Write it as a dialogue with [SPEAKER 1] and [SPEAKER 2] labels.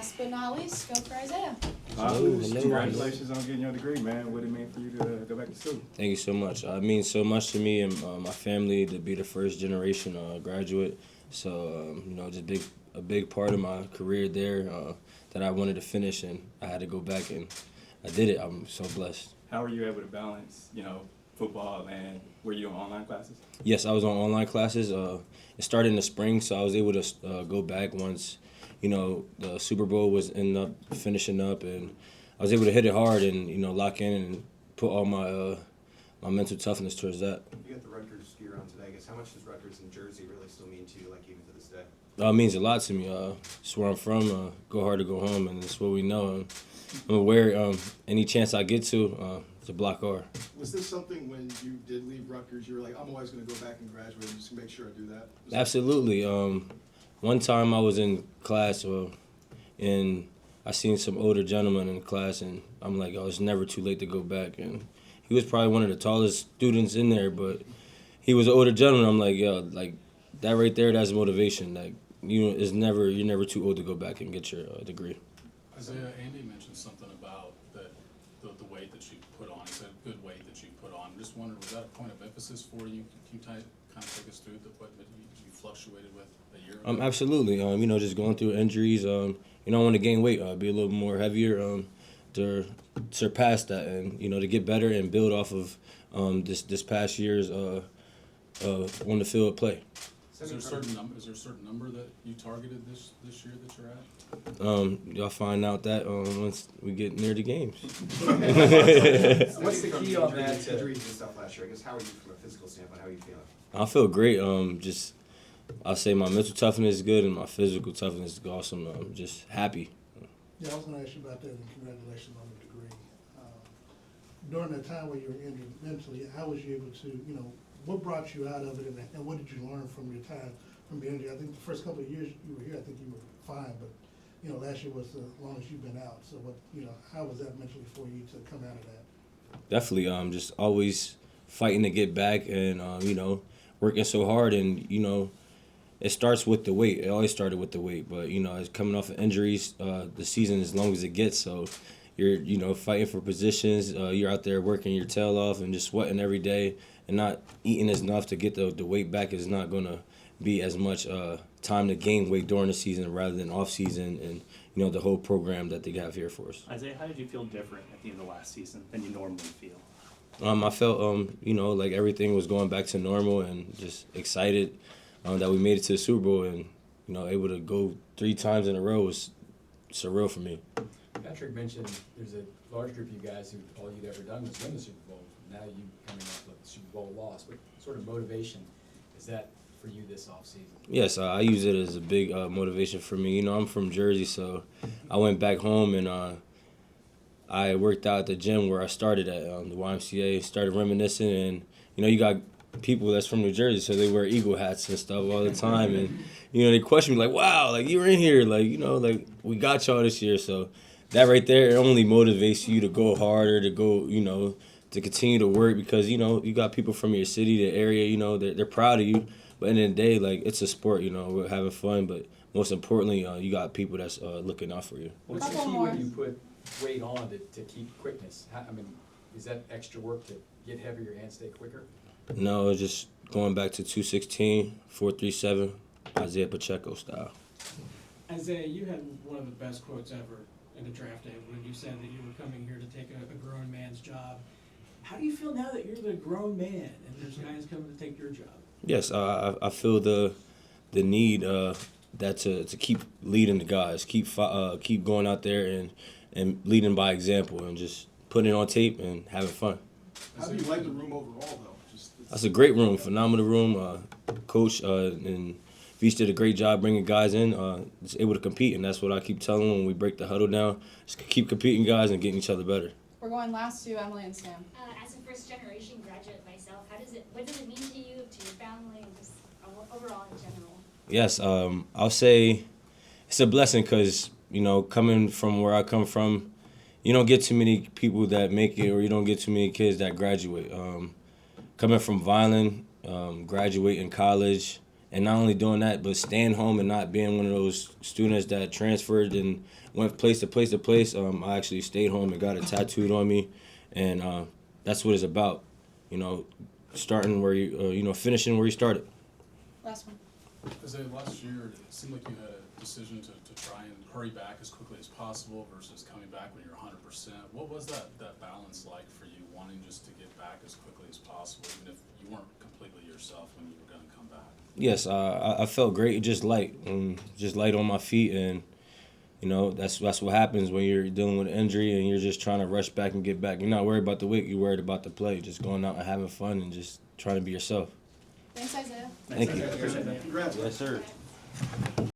[SPEAKER 1] last but not least, go for Isiah.
[SPEAKER 2] Congratulations on getting your degree, man. What did it mean for you to go back to school?
[SPEAKER 3] Thank you so much. It means so much to me and my family to be the first generation graduate. So, just a big part of my career there that I wanted to finish, and I had to go back, and I did it. I'm so blessed.
[SPEAKER 2] How were you able to balance, football and were you on online classes?
[SPEAKER 3] Yes, I was on online classes. It started in the spring, so I was able to go back once, the Super Bowl was finishing up, and I was able to hit it hard and, lock in and put all my my mental toughness towards that.
[SPEAKER 4] You got the Rutgers gear on today. I guess how much does Rutgers and Jersey really still mean to you, like even to this day?
[SPEAKER 3] It means a lot to me. It's where I'm from. Go hard to go home, and it's what we know. And I'm aware any chance I get to block R.
[SPEAKER 5] Was this something when you did leave Rutgers, you were like, I'm always going to go back and graduate and just make sure I do that?
[SPEAKER 3] Absolutely. One time I was in class and I seen some older gentlemen in class, and I'm like, it's never too late to go back. And he was probably one of the tallest students in there, but he was an older gentleman. I'm like, like that right there, that's motivation. Like, you're never too old to go back and get your degree.
[SPEAKER 6] Isiah, Andy mentioned something about the weight that you put on. He said good weight that you put on. I'm just wondering, was that a point of emphasis for you? Can you kind of take us through what you fluctuated with a year ago?
[SPEAKER 3] Absolutely. Just going through injuries. I want to gain weight, be a little more heavier, to surpass that, and to get better and build off of this past year's on the field play.
[SPEAKER 6] Is there a certain number that you targeted this year that you're at?
[SPEAKER 3] Y'all find out that once we get near the games.
[SPEAKER 4] What's the key on that? Injuries and stuff last year. I guess how are you from a physical standpoint? How are you feeling?
[SPEAKER 3] I feel great. I'll say my mental toughness is good and my physical toughness is awesome. I'm just happy.
[SPEAKER 7] Yeah, I was going to ask you about that, and congratulations on the degree. During that time where you were injured mentally, how was you able to, what brought you out of it, and what did you learn from your time from being injured? I think the first couple of years you were here, I think you were fine, but last year was the longest you've been out. So how was that mentally for you to come out of that?
[SPEAKER 3] Definitely, just always fighting to get back, and working so hard, and it starts with the weight. It always started with the weight, but it's coming off of injuries. The season as long as it gets, so you're fighting for positions. You're out there working your tail off and just sweating every day, and not eating enough to get the weight back is not gonna be as much time to gain weight during the season rather than off season, and the whole program that they have here for us.
[SPEAKER 8] Isiah, how did you feel different at the end of last season than you normally feel?
[SPEAKER 3] I felt like everything was going back to normal, and just excited that we made it to the Super Bowl, and able to go 3 times in a row was surreal for me.
[SPEAKER 9] Patrick mentioned there's a large group of you guys who all you'd ever done was win the Super Bowl. Now you coming off a Super Bowl loss. What sort of motivation is that for you this offseason?
[SPEAKER 3] Yes, I use it as a big motivation for me. I'm from Jersey, so I went back home and I worked out at the gym where I started at, the YMCA, started reminiscing, and you got people that's from New Jersey, so they wear Eagle hats and stuff all the time, and they question me like, wow, like you were in here, like like we got y'all this year. So that right there, it only motivates you to go harder, to go, to continue to work, because you got people from your city, the area, they're proud of you. But at the end of the day, like, it's a sport, we're having fun, but most importantly, you got people that's looking out for you.
[SPEAKER 9] What's the key when you put weight on to keep quickness? Is that extra work to get heavier and stay quicker?
[SPEAKER 3] No, it's just going back to 216, 437, Isiah Pacheco style.
[SPEAKER 10] Isiah, you had one of the best quotes ever in the draft day when you said that you were coming here to take a grown man's job. How do you feel now that you're the grown man and there's guys coming to take your job?
[SPEAKER 3] Yes, I feel the need that to keep leading the guys, keep going out there and leading by example, and just putting it on tape and having fun.
[SPEAKER 5] How do you like the room overall, though?
[SPEAKER 3] That's a great room, phenomenal room. Coach and Veach did a great job bringing guys in, just able to compete, and that's what I keep telling them when we break the huddle down. Just keep competing, guys, and getting each other better.
[SPEAKER 1] We're going last to Emily and Sam.
[SPEAKER 11] As a first-generation graduate myself, what does it mean to you, to your family, and just overall in general?
[SPEAKER 3] Yes, I'll say it's a blessing because, coming from where I come from, you don't get too many people that make it, or you don't get too many kids that graduate. Coming from Violin, graduating college, And not only doing that, but staying home and not being one of those students that transferred and went place to place to place. I actually stayed home and got it tattooed on me, and that's what it's about. You know, starting where you, finishing where you started.
[SPEAKER 1] Last one.
[SPEAKER 6] Isaiah, last year, it seemed like you had a decision to try and hurry back as quickly as possible versus coming back when you're 100%. What was that balance like for you, wanting just to get back as quickly as possible, even if you weren't completely yourself when you were going to come back?
[SPEAKER 3] Yes, I felt great, just light on my feet, and that's what happens when you're dealing with an injury and you're just trying to rush back and get back. You're not worried about the weight, you're worried about the play, just going out and having fun and just trying to be yourself.
[SPEAKER 1] Thanks, Isaiah.
[SPEAKER 3] Thank you.
[SPEAKER 5] Congrats.
[SPEAKER 3] Yes, sir.